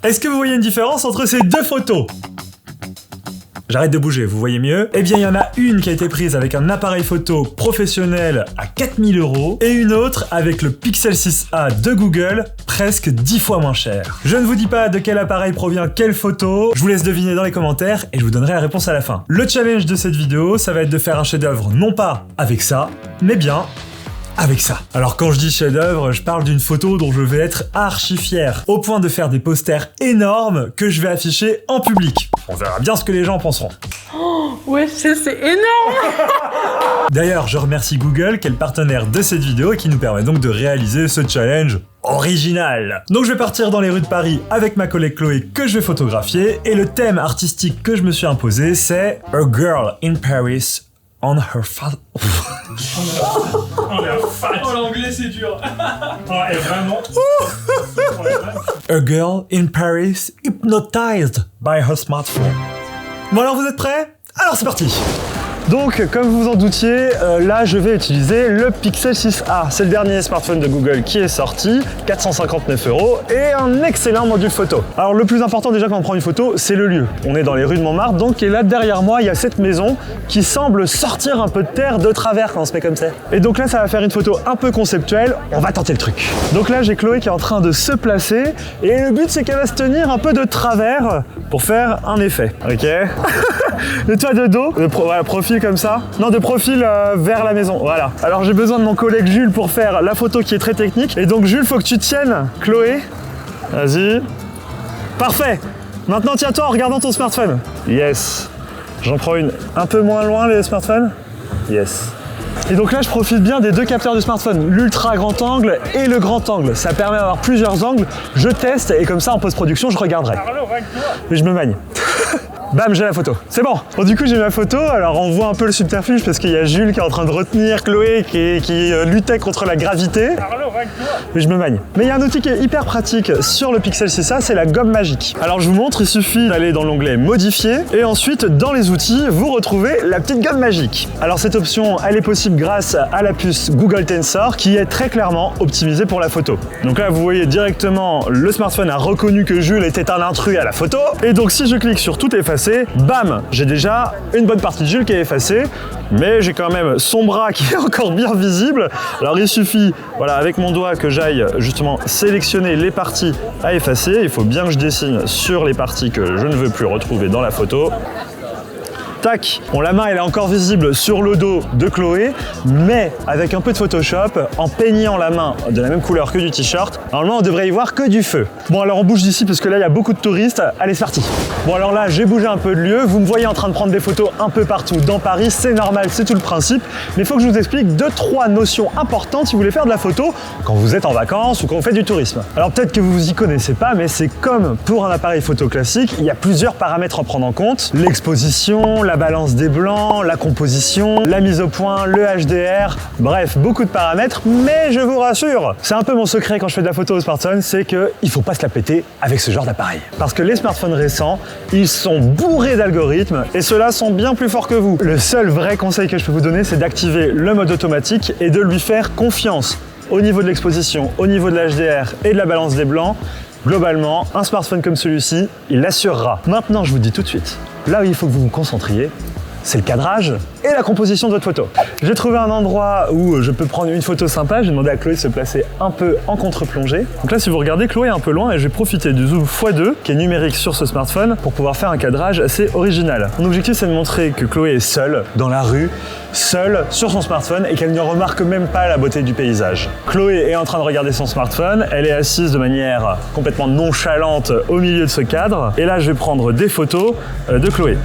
Est-ce que vous voyez une différence entre ces deux photos ? J'arrête de bouger, vous voyez mieux? Eh bien, il y en a une qui a été prise avec un appareil photo professionnel à 4000 € et une autre avec le Pixel 6a de Google, presque 10 fois moins cher. Je ne vous dis pas de quel appareil provient quelle photo, je vous laisse deviner dans les commentaires et je vous donnerai la réponse à la fin. Le challenge de cette vidéo, ça va être de faire un chef-d'œuvre non pas avec ça, mais bien avec ça. Alors quand je dis chef-d'œuvre, je parle d'une photo dont je vais être archi fier, au point de faire des posters énormes que je vais afficher en public. On verra bien ce que les gens penseront. Oh, ouais, c'est énorme. D'ailleurs, je remercie Google qui est le partenaire de cette vidéo et qui nous permet donc de réaliser ce challenge original. Donc je vais partir dans les rues de Paris avec ma collègue Chloé que je vais photographier et le thème artistique que je me suis imposé c'est A Girl in Paris on her fat... Oh, l'anglais c'est dur. Oh, et vraiment. A girl in Paris hypnotized by her smartphone. Bon alors vous êtes prêts? Alors c'est parti! Donc, comme vous vous en doutiez, là je vais utiliser le Pixel 6a. C'est le dernier smartphone de Google qui est sorti, 459 € et un excellent module photo. Alors le plus important déjà quand on prend une photo, c'est le lieu. On est dans les rues de Montmartre, donc et là derrière moi il y a cette maison qui semble sortir un peu de terre de travers quand on se met comme ça. Et donc là ça va faire une photo un peu conceptuelle, on va tenter le truc. Donc là j'ai Chloé qui est en train de se placer et le but c'est qu'elle va se tenir un peu de travers pour faire un effet. Ok. Et toi de dos, voilà, profil comme ça. Non, de profil vers la maison, voilà. Alors j'ai besoin de mon collègue Jules pour faire la photo qui est très technique. Et donc Jules, faut que tu tiennes Chloé. Vas-y. Parfait. Maintenant tiens-toi en regardant ton smartphone. Yes. J'en prends une un peu moins loin les smartphones. Yes. Et donc là je profite bien des deux capteurs du smartphone, l'ultra grand angle et le grand angle. Ça permet d'avoir plusieurs angles. Je teste et comme ça en post-production je regarderai. Mais je me magne. Bam, j'ai la photo. C'est bon. Bon, du coup, j'ai ma photo. Alors, on voit un peu le subterfuge parce qu'il y a Jules qui est en train de retenir Chloé qui luttait contre la gravité. Mais je me magne. Mais il y a un outil qui est hyper pratique sur le Pixel 6a, c'est la gomme magique. Alors, je vous montre, il suffit d'aller dans l'onglet Modifier et ensuite, dans les outils, vous retrouvez la petite gomme magique. Alors, cette option, elle est possible grâce à la puce Google Tensor qui est très clairement optimisée pour la photo. Donc là, vous voyez directement, le smartphone a reconnu que Jules était un intrus à la photo. Et donc, si je clique sur Tout effacer, bam, j'ai déjà une bonne partie de Jules qui est effacée, mais j'ai quand même son bras qui est encore bien visible. Alors il suffit, voilà, avec mon doigt que j'aille justement sélectionner les parties à effacer. Il faut bien que je dessine sur les parties que je ne veux plus retrouver dans la photo. Tac. Bon, la main elle est encore visible sur le dos de Chloé, mais avec un peu de Photoshop, en peignant la main de la même couleur que du t-shirt, normalement on devrait y voir que du feu. Bon alors on bouge d'ici parce que là il y a beaucoup de touristes. Allez, c'est parti. Bon alors là j'ai bougé un peu de lieu, vous me voyez en train de prendre des photos un peu partout dans Paris, c'est normal, c'est tout le principe, mais il faut que je vous explique 2-3 notions importantes si vous voulez faire de la photo quand vous êtes en vacances ou quand vous faites du tourisme. Alors peut-être que vous vous y connaissez pas, mais c'est comme pour un appareil photo classique, il y a plusieurs paramètres à prendre en compte, l'exposition, la balance des blancs, la composition, la mise au point, le HDR, bref, beaucoup de paramètres, mais je vous rassure, c'est un peu mon secret quand je fais de la photo au smartphone, c'est qu'il faut pas se la péter avec ce genre d'appareil. Parce que les smartphones récents, ils sont bourrés d'algorithmes et ceux-là sont bien plus forts que vous. Le seul vrai conseil que je peux vous donner, c'est d'activer le mode automatique et de lui faire confiance au niveau de l'exposition, au niveau de l'HDR et de la balance des blancs. Globalement, un smartphone comme celui-ci, il l'assurera. Maintenant, je vous dis tout de suite, là où il faut que vous vous concentriez, c'est le cadrage et la composition de votre photo. J'ai trouvé un endroit où je peux prendre une photo sympa. J'ai demandé à Chloé de se placer un peu en contre-plongée. Donc là, si vous regardez, Chloé est un peu loin et j'ai profité du zoom x2 qui est numérique sur ce smartphone pour pouvoir faire un cadrage assez original. Mon objectif, c'est de montrer que Chloé est seule dans la rue, seule sur son smartphone et qu'elle ne remarque même pas la beauté du paysage. Chloé est en train de regarder son smartphone. Elle est assise de manière complètement nonchalante au milieu de ce cadre. Et là, je vais prendre des photos de Chloé.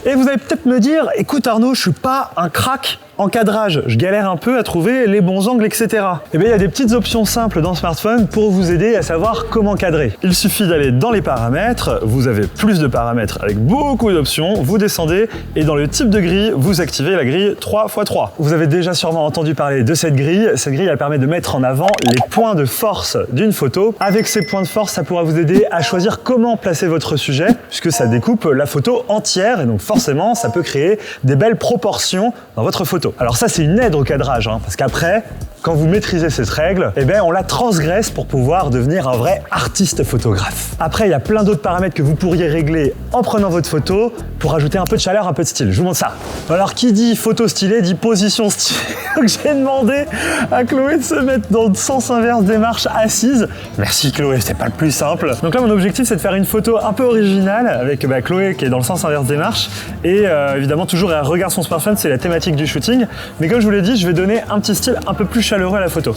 Et vous allez peut-être me dire, écoute Arnaud, je suis pas un crack en cadrage, je galère un peu à trouver les bons angles, etc. Eh bien, il y a des petites options simples dans le smartphone pour vous aider à savoir comment cadrer. Il suffit d'aller dans les paramètres, vous avez plus de paramètres avec beaucoup d'options, vous descendez et dans le type de grille, vous activez la grille 3x3. Vous avez déjà sûrement entendu parler de cette grille. Cette grille, elle permet de mettre en avant les points de force d'une photo. Avec ces points de force, ça pourra vous aider à choisir comment placer votre sujet, puisque ça découpe la photo entière et donc forcément, ça peut créer des belles proportions dans votre photo. Alors ça, c'est une aide au cadrage, parce qu'après, quand vous maîtrisez cette règle, eh bien on la transgresse pour pouvoir devenir un vrai artiste photographe. Après, il y a plein d'autres paramètres que vous pourriez régler en prenant votre photo pour ajouter un peu de chaleur, un peu de style. Je vous montre ça. Alors, qui dit photo stylée dit position stylée. Donc j'ai demandé à Chloé de se mettre dans le sens inverse des marches assise. Merci Chloé, c'est pas le plus simple. Donc là, mon objectif, c'est de faire une photo un peu originale avec Chloé qui est dans le sens inverse des marches. Et évidemment, toujours elle regarde son smartphone, c'est la thématique du shooting. Mais comme je vous l'ai dit, je vais donner un petit style un peu plus chaleureux à la photo.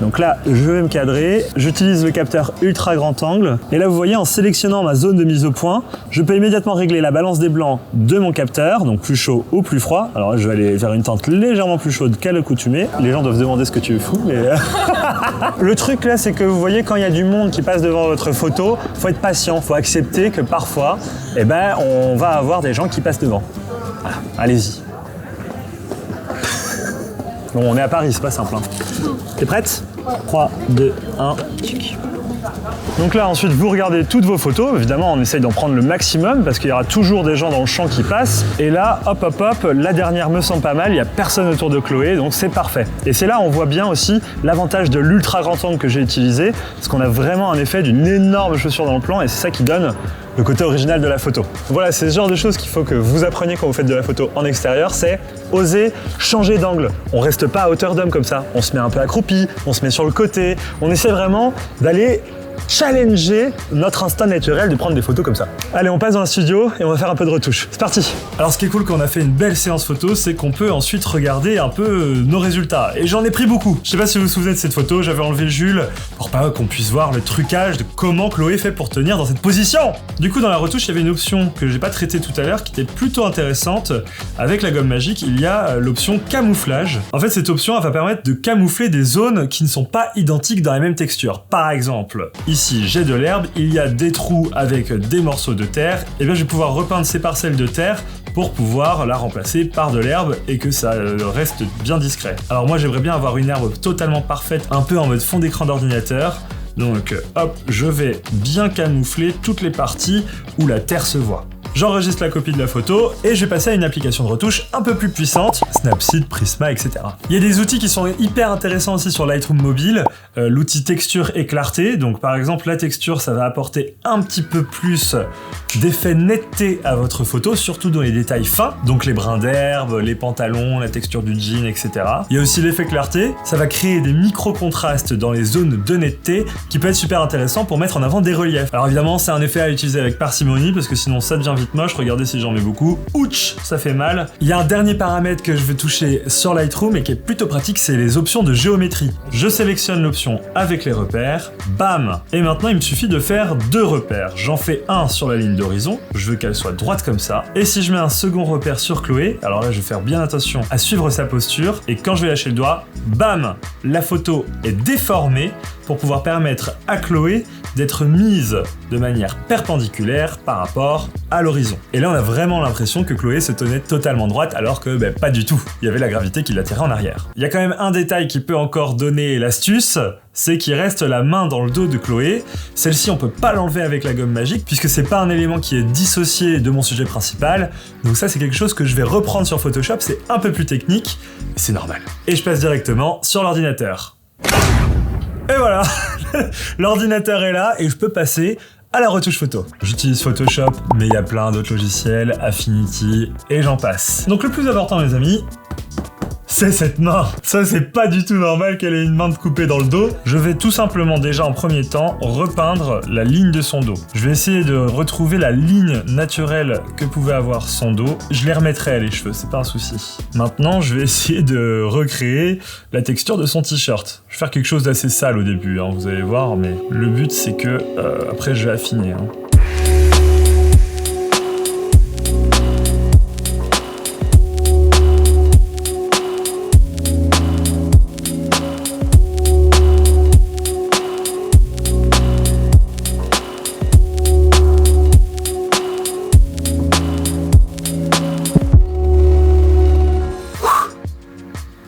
Donc là, je vais me cadrer, j'utilise le capteur ultra grand angle. Et là, vous voyez, en sélectionnant ma zone de mise au point, je peux immédiatement régler la balance des blancs de mon capteur, donc plus chaud ou plus froid. Alors là, je vais aller vers une teinte légèrement plus chaude qu'à l'accoutumée. Les gens doivent demander ce que tu fous, mais... Le truc là, c'est que vous voyez, quand il y a du monde qui passe devant votre photo, faut être patient, faut accepter que parfois, eh ben, on va avoir des gens qui passent devant. Voilà, allez-y. Bon, on est à Paris, c'est pas simple. Hein. T'es prête ? 3, 2, 1. Donc là, ensuite, vous regardez toutes vos photos. Évidemment, on essaye d'en prendre le maximum parce qu'il y aura toujours des gens dans le champ qui passent. Et là, hop, hop, hop, la dernière me semble pas mal. Il n'y a personne autour de Chloé, donc c'est parfait. Et c'est là, on voit bien aussi l'avantage de l'ultra grand angle que j'ai utilisé parce qu'on a vraiment un effet d'une énorme chaussure dans le plan et c'est ça qui donne le côté original de la photo. Voilà, c'est ce genre de choses qu'il faut que vous appreniez quand vous faites de la photo en extérieur, c'est oser changer d'angle. On reste pas à hauteur d'homme comme ça. On se met un peu accroupi, on se met sur le côté. On essaie vraiment d'aller challenger notre instinct naturel de prendre des photos comme ça. Allez, on passe dans le studio et on va faire un peu de retouche. C'est parti. Alors ce qui est cool quand on a fait une belle séance photo, c'est qu'on peut ensuite regarder un peu nos résultats. Et j'en ai pris beaucoup. Je sais pas si vous vous souvenez de cette photo, j'avais enlevé Jules pour pas qu'on puisse voir le trucage de comment Chloé fait pour tenir dans cette position. Du coup, dans la retouche, il y avait une option que j'ai pas traitée tout à l'heure qui était plutôt intéressante. Avec la gomme magique, il y a l'option camouflage. En fait, cette option, elle va permettre de camoufler des zones qui ne sont pas identiques dans la même texture. Par exemple, ici, j'ai de l'herbe, il y a des trous avec des morceaux de terre, et bien je vais pouvoir repeindre ces parcelles de terre pour pouvoir la remplacer par de l'herbe et que ça reste bien discret. Alors moi j'aimerais bien avoir une herbe totalement parfaite, un peu en mode fond d'écran d'ordinateur, donc hop, je vais bien camoufler toutes les parties où la terre se voit. J'enregistre la copie de la photo et je vais passer à une application de retouche un peu plus puissante, Snapseed, Prisma, etc. Il y a des outils qui sont hyper intéressants aussi sur Lightroom mobile, l'outil texture et clarté, donc par exemple la texture ça va apporter un petit peu plus d'effet netteté à votre photo, surtout dans les détails fins, donc les brins d'herbe, les pantalons, la texture du jean, etc. Il y a aussi l'effet clarté, ça va créer des micro-contrastes dans les zones de netteté qui peut être super intéressant pour mettre en avant des reliefs. Alors évidemment c'est un effet à utiliser avec parcimonie parce que sinon ça devient vite moche, regardez si j'en mets beaucoup, ouch, ça fait mal. Il y a un dernier paramètre que je vais toucher sur Lightroom et qui est plutôt pratique, c'est les options de géométrie. Je sélectionne l'option avec les repères, bam, et maintenant il me suffit de faire 2 repères. J'en fais un sur la ligne d'horizon, je veux qu'elle soit droite comme ça, et si je mets un second repère sur Chloé, alors là je vais faire bien attention à suivre sa posture, et quand je vais lâcher le doigt, bam, la photo est déformée pour pouvoir permettre à Chloé d'être mise de manière perpendiculaire par rapport à l'horizon. Et là, on a vraiment l'impression que Chloé se tenait totalement droite, alors que pas du tout. Il y avait la gravité qui l'attirait en arrière. Il y a quand même un détail qui peut encore donner l'astuce, c'est qu'il reste la main dans le dos de Chloé. Celle-ci, on peut pas l'enlever avec la gomme magique, puisque c'est pas un élément qui est dissocié de mon sujet principal. Donc ça, c'est quelque chose que je vais reprendre sur Photoshop, c'est un peu plus technique, et c'est normal. Et je passe directement sur l'ordinateur. Et voilà, l'ordinateur est là et je peux passer à la retouche photo. J'utilise Photoshop, mais il y a plein d'autres logiciels, Affinity, et j'en passe. Donc le plus important, mes amis, c'est cette main. Ça, c'est pas du tout normal qu'elle ait une main coupée dans le dos. Je vais tout simplement déjà en premier temps repeindre la ligne de son dos. Je vais essayer de retrouver la ligne naturelle que pouvait avoir son dos. Je les remettrai à les cheveux, c'est pas un souci. Maintenant, je vais essayer de recréer la texture de son t-shirt. Je vais faire quelque chose d'assez sale au début, hein, vous allez voir, mais le but c'est que après je vais affiner. Hein.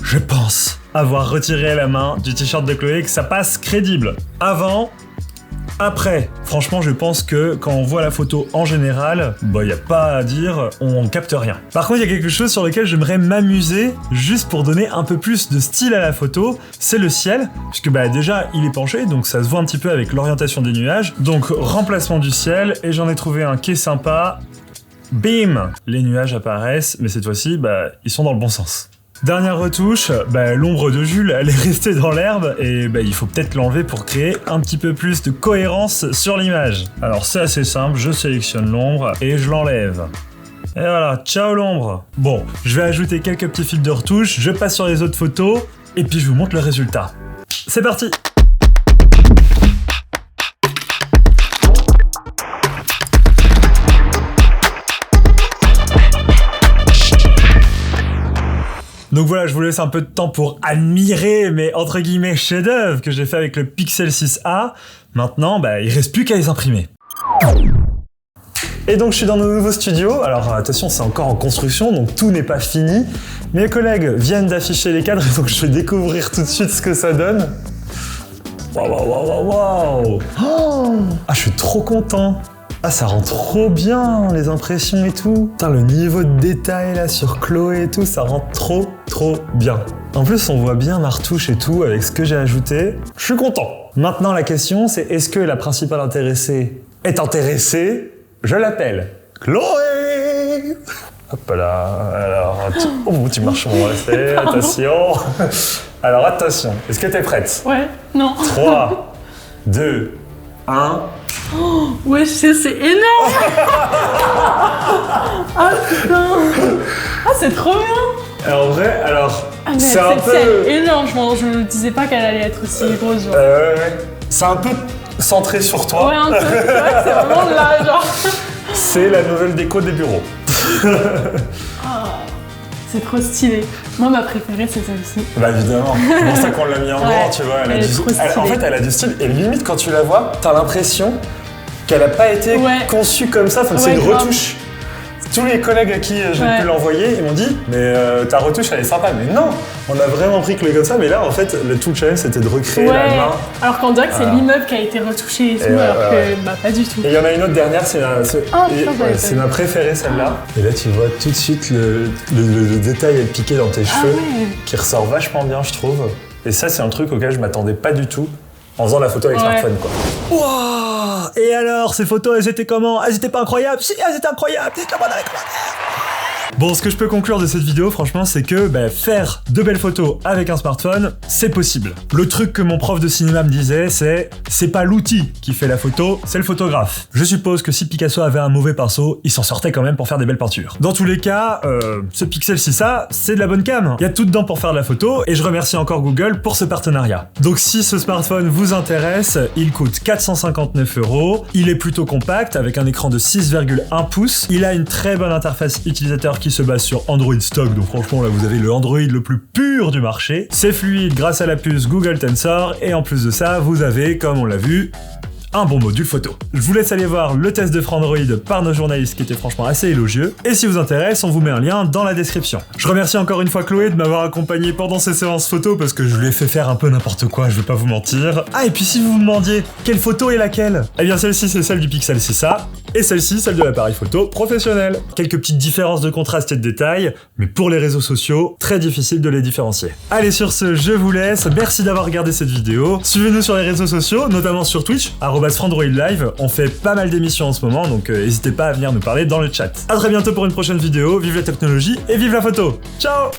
Je pense avoir retiré la main du t-shirt de Chloé et que ça passe crédible. Avant, Après, franchement, je pense que quand on voit la photo en général, bah y a pas à dire, on capte rien. Par contre, il y a quelque chose sur lequel j'aimerais m'amuser, juste pour donner un peu plus de style à la photo, c'est le ciel, puisque bah déjà il est penché, donc ça se voit un petit peu avec l'orientation des nuages. Donc remplacement du ciel, et j'en ai trouvé un qui est sympa. Bim! Les nuages apparaissent, mais cette fois-ci, bah ils sont dans le bon sens. Dernière retouche, bah, l'ombre de Jules, elle est restée dans l'herbe et bah, il faut peut-être l'enlever pour créer un petit peu plus de cohérence sur l'image. Alors c'est assez simple, je sélectionne l'ombre et je l'enlève. Et voilà, ciao l'ombre. Bon, je vais ajouter quelques petits fils de retouche, je passe sur les autres photos et puis je vous montre le résultat. C'est parti! Donc voilà, je vous laisse un peu de temps pour admirer mes entre guillemets chefs-d'œuvre que j'ai fait avec le Pixel 6a. Maintenant, bah, il reste plus qu'à les imprimer. Et donc je suis dans nos nouveaux studios. Alors attention, c'est encore en construction, donc tout n'est pas fini. Mes collègues viennent d'afficher les cadres, donc je vais découvrir tout de suite ce que ça donne. Waouh, waouh, waouh, waouh! Oh, ah, je suis trop content. Ah, ça rend trop bien, les impressions et tout. Putain, le niveau de détail là sur Chloé et tout, ça rend trop bien. En plus, on voit bien ma retouche et tout avec ce que j'ai ajouté. Je suis content. Maintenant, la question, c'est est-ce que la principale intéressée est intéressée? Je l'appelle Chloé. Hop là, alors... Oh, tu marches mon rester, attention. Alors, attention, est-ce que t'es prête? Ouais, non. 3, 2, 1... Oh, ouais, c'est énorme. Ah putain. Ah, c'est trop bien. Alors, en vrai, ah, c'est un peu... C'est énorme, je me disais pas qu'elle allait être aussi grosse. Genre. C'est un peu centré sur toi. Ouais, un peu, c'est vrai que c'est vraiment là, genre. C'est la nouvelle déco des bureaux. Ah, c'est trop stylé. Moi, ma préférée, c'est celle-ci. Bah évidemment, c'est pour ça qu'on l'a mis en grand, tu vois. En fait, elle a du style, et limite, quand tu la vois, t'as l'impression qu'elle a pas été conçue comme ça, enfin, c'est une retouche. Tous les collègues à qui j'ai pu l'envoyer, ils m'ont dit « Mais ta retouche, elle est sympa. » Mais non, on a vraiment pris Chloé comme ça, mais là, en fait, tout le challenge, c'était de recréer la main. Alors qu'on dirait que c'est l'immeuble qui a été retouché et tout, alors que bah, pas du tout. Et il y en a une autre dernière, c'est ma préférée, celle-là. Et là, tu vois tout de suite le détail est piqué dans tes cheveux, qui ressort vachement bien, je trouve. Et ça, c'est un truc auquel je m'attendais pas du tout en faisant la photo avec smartphone, quoi. Wow! Et alors, ces photos, elles étaient comment? Elles étaient pas incroyables? Si, elles étaient incroyables! Dites-le moi dans les commentaires! Bon, ce que je peux conclure de cette vidéo, franchement, c'est que faire de belles photos avec un smartphone, c'est possible. Le truc que mon prof de cinéma me disait, c'est pas l'outil qui fait la photo, c'est le photographe. Je suppose que si Picasso avait un mauvais pinceau, il s'en sortait quand même pour faire des belles peintures. Dans tous les cas, ce Pixel 6a, c'est de la bonne cam. Il y a tout dedans pour faire de la photo, et je remercie encore Google pour ce partenariat. Donc si ce smartphone vous intéresse, il coûte 459 €, il est plutôt compact, avec un écran de 6,1 pouces, il a une très bonne interface utilisateur qui se base sur Android stock, donc franchement là vous avez le Android le plus pur du marché. C'est fluide grâce à la puce Google Tensor, et en plus de ça, vous avez, comme on l'a vu, un bon module photo. Je vous laisse aller voir le test de Frandroid par nos journalistes qui était franchement assez élogieux, et si vous intéresse, on vous met un lien dans la description. Je remercie encore une fois Chloé de m'avoir accompagné pendant ces séances photos parce que je lui ai fait faire un peu n'importe quoi, je vais pas vous mentir. Ah, et puis si vous vous demandiez quelle photo est laquelle, eh bien celle-ci c'est celle du Pixel 6a, et celle-ci celle de l'appareil photo professionnel. Quelques petites différences de contraste et de détail, mais pour les réseaux sociaux, très difficile de les différencier. Allez, sur ce, je vous laisse, merci d'avoir regardé cette vidéo, suivez-nous sur les réseaux sociaux, notamment sur Twitch, @Frandroid Live, on fait pas mal d'émissions en ce moment, donc n'hésitez pas à venir nous parler dans le chat. A très bientôt pour une prochaine vidéo, vive la technologie et vive la photo. Ciao!